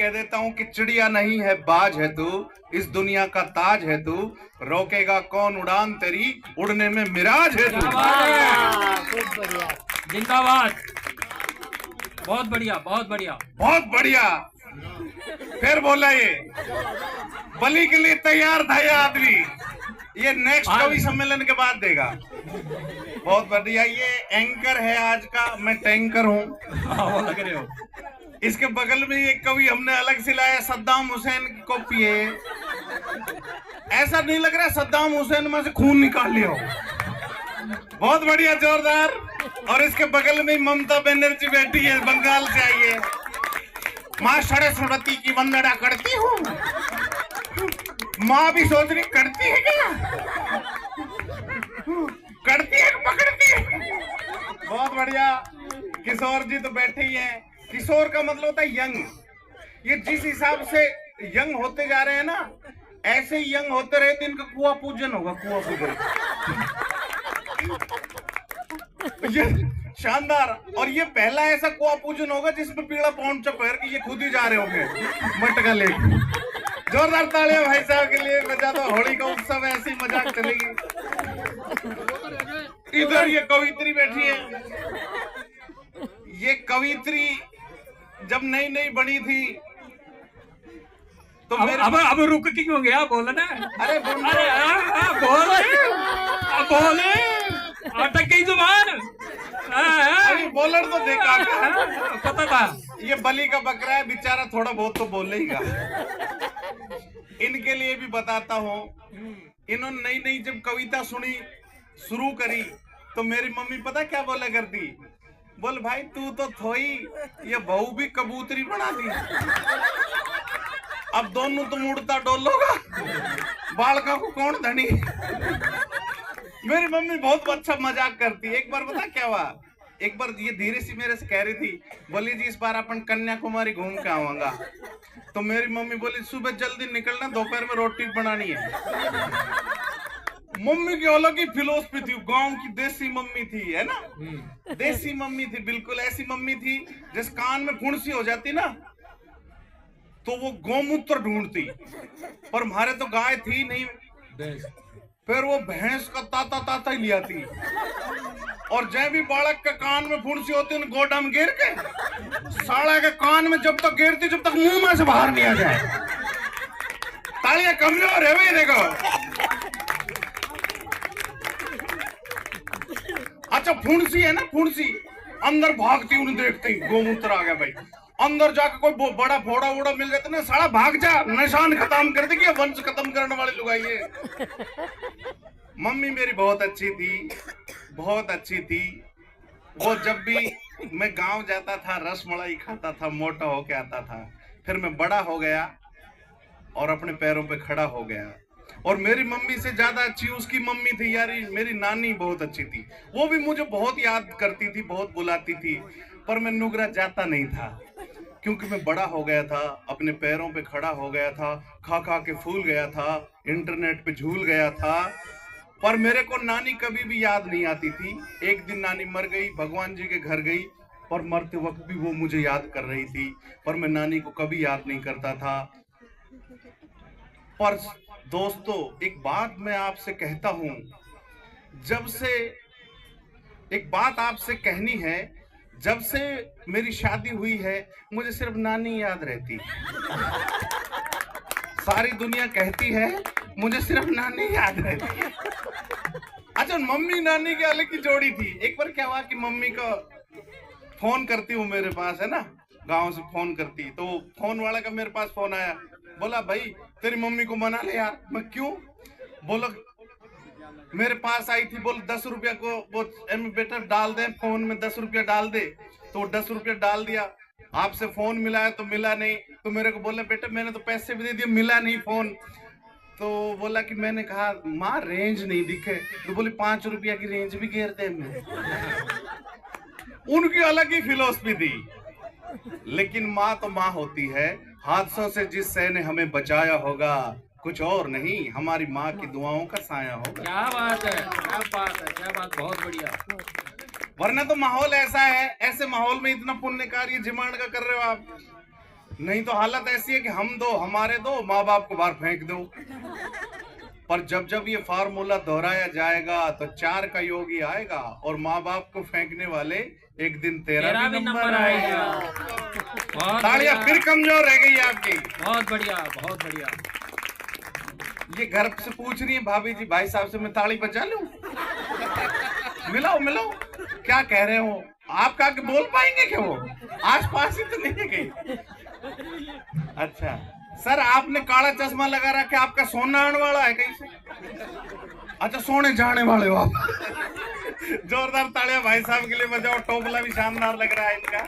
कह देता हूँ कि चिड़िया नहीं है बाज है तू, इस दुनिया का ताज है तू, रोकेगा कौन उड़ान तेरी, उड़ने में मिराज है तू। बहुत बढ़िया, जिंदाबाद, बहुत बढ़िया, बहुत बढ़िया, बहुत बढ़िया। फिर बोला ये बलि के लिए तैयार था ये आदमी, ये नेक्स्ट कवि सम्मेलन के बाद देगा। बहुत बढ़िया। ये एंकर है आज का, मैं टैंकर हूँ। वो लग रहे हो। इसके बगल में एक कवि हमने अलग से लाया, सद्दाम हुसैन की कॉपी है। ऐसा नहीं लग रहा सद्दाम हुसैन में से खून निकाल लिया हो। बहुत बढ़िया, जोरदार। और इसके बगल में ममता बनर्जी बैठी है, बंगाल से आई है। माँ सरस्वती की वंदना करती हूँ। माँ भी सोच रही करती है क्या, करती है पकड़ती है। बहुत बढ़िया। किशोर जी तो बैठे ही हैं। किशोर का मतलब होता है यंग। ये जिस हिसाब से यंग होते जा रहे हैं ना, ऐसे ही यंग होते रहे तो इनका कुआं पूजन होगा, कुआं पूजन। ये शानदार। और ये पहला ऐसा कुआं पूजन होगा जिसमें पीड़ा पौंचा पैर के ये खुद ही जा रहे होंगे मटका लेके। जोरदार तालियां भाई साहब के लिए। मजा तो होली का उत्सव है, ऐसी मजाक चलेगी। इधर ये कवित्री बैठी है। ये कवित्री जब नई नई बनी थी तो अब रुक क्यों गया, बोल ना। अरे बोले अटक गई जुबान। अरे बोलर तो देखा पता था। ये बलि का बकरा है बेचारा, थोड़ा बहुत तो बोलेगा। इनके लिए भी बताता हूँ। इन्होंने नई नई जब कविता सुनी शुरू करी तो मेरी मम्मी पता क्या बोला करती, बोल भाई तू तो थोई, ये बहू भी कबूतरी बना दी। अब दोनों तुम उड़ता डोलोगा, बालका को कौन धनी। मेरी मम्मी बहुत अच्छा मजाक करती। एक बार पता क्या हुआ, एक बार ये धीरे सी मेरे से कह रही थी, बोली जी इस बार अपन कन्याकुमारी घूम के आऊंगा। तो मेरी मम्मी बोली सुबह जल्दी निकलना, दोपहर में रोटी बनानी है। मम्मी की अलग ही फिलोसफी थी, गांव की देसी मम्मी थी, है ना। देसी मम्मी थी, बिल्कुल ऐसी मम्मी थी जिस कान में फुंसी हो जाती ना तो वो गोमूत्र ढूंढती, पर हमारे तो गाय थी नहीं, फिर वो भैंस का ताता ताता ही लिया थी। और जय भी बालक के कान में फुंसी होती उन गोडा में गिर के साला के कान में जब तक गिरती जब तक मुंह में से बाहर नहीं आ जाए। तालियां कमजोर है भाई, देखो। अच्छा फुंसी है ना, फुंसी अंदर भागती उन्हें देखते ही गोमूत्र आ गया भाई। अंदर जाकर कोई बड़ा फोड़ा वोड़ा मिल जाता ना, साला भाग जा, निशान खत्म कर देगी, वंश खत्म करने वाले लोग आइए। मम्मी मेरी बहुत अच्छी थी, बहुत अच्छी थी। वो जब भी मैं गांव जाता था रस मलाई खाता था, मोटा होके आता था। फिर मैं बड़ा हो गया और अपने पैरों पे खड़ा हो गया। और मेरी मम्मी से ज्यादा अच्छी उसकी मम्मी थी यार, मेरी नानी बहुत अच्छी थी। वो भी मुझे बहुत याद करती थी, बहुत बुलाती थी, पर मैं नुगरा जाता नहीं था क्योंकि मैं बड़ा हो गया था, अपने पैरों पे खड़ा हो गया था, खा खा के फूल गया था, इंटरनेट पे झूल गया था। पर मेरे को नानी कभी भी याद नहीं आती थी। एक दिन नानी मर गई, भगवान जी के घर गई, और मरते वक्त भी वो मुझे याद कर रही थी, पर मैं नानी को कभी याद नहीं करता था। पर दोस्तों एक बात मैं आपसे कहता हूं, जब से एक बात आपसे कहनी है, जब से मेरी शादी हुई है मुझे सिर्फ नानी याद रहती। सारी दुनिया कहती है मुझे सिर्फ नानी याद रहती है। अच्छा मम्मी नानी की अलग की जोड़ी थी। एक बार क्या हुआ कि मम्मी को फोन करती हूँ, मेरे पास है ना, गांव से फोन करती, तो फोन वाला का मेरे पास फोन आया, बोला भाई तेरी मम्मी को मना ले यार। मैं क्यों? बोला मेरे पास आई थी, बोल 10 रुपया को वो बेटा डाल दे, फोन में 10 रुपया डाल दे। तो 10 रुपया डाल दिया। आपसे फोन मिला है तो मिला नहीं, तो मेरे को बोला बेटा मैंने तो पैसे भी दे दिए, मिला नहीं फोन। तो बोला कि मैंने कहा माँ रेंज नहीं दिखे, तो बोली 5 रुपया की रेंज भी घेर दे मैं। उनकी अलग ही फिलोसफी थी। लेकिन माँ तो माँ होती है। हादसों से जिस शय ने हमें बचाया होगा, कुछ और नहीं, हमारी माँ की दुआओं का साया होगा। क्या बात है, क्या बात है, क्या बात, बहुत बढ़िया। वरना तो माहौल ऐसा है, ऐसे माहौल में इतना पुण्य कार्य जिमांड का कर रहे हो आप। नहीं तो हालत ऐसी है कि हम दो, हमारे दो, माँ बाप को बाहर फेंक दो। पर जब जब ये फार्मूला दोहराया जाएगा तो 4 का योग ही आएगा और माँ बाप को फेंकने वाले एक दिन तेरा भी नंबर आएगा। बहुत तालियां बढ़िया, फिर कमजोर रह गई आपकी। बहुत बढ़िया, बहुत बढ़िया। ये घर से पूछ रही है भाभी जी, भाई साहब से मैं ताली बजा लूं? मिलाओ मिलाओ, क्या कह रहे हो आप? का बोल पाएंगे क्या? वो आस पास ही तो नहीं है कहीं। अच्छा सर, आपने काला चश्मा लगा रखा, आपका सोना आने वाला है कहीं से? अच्छा, सोने जाने वाले हो आप। जोरदार तालियां भाई साहब के लिए बजाओ, टोपला भी शानदार लग रहा है इनका।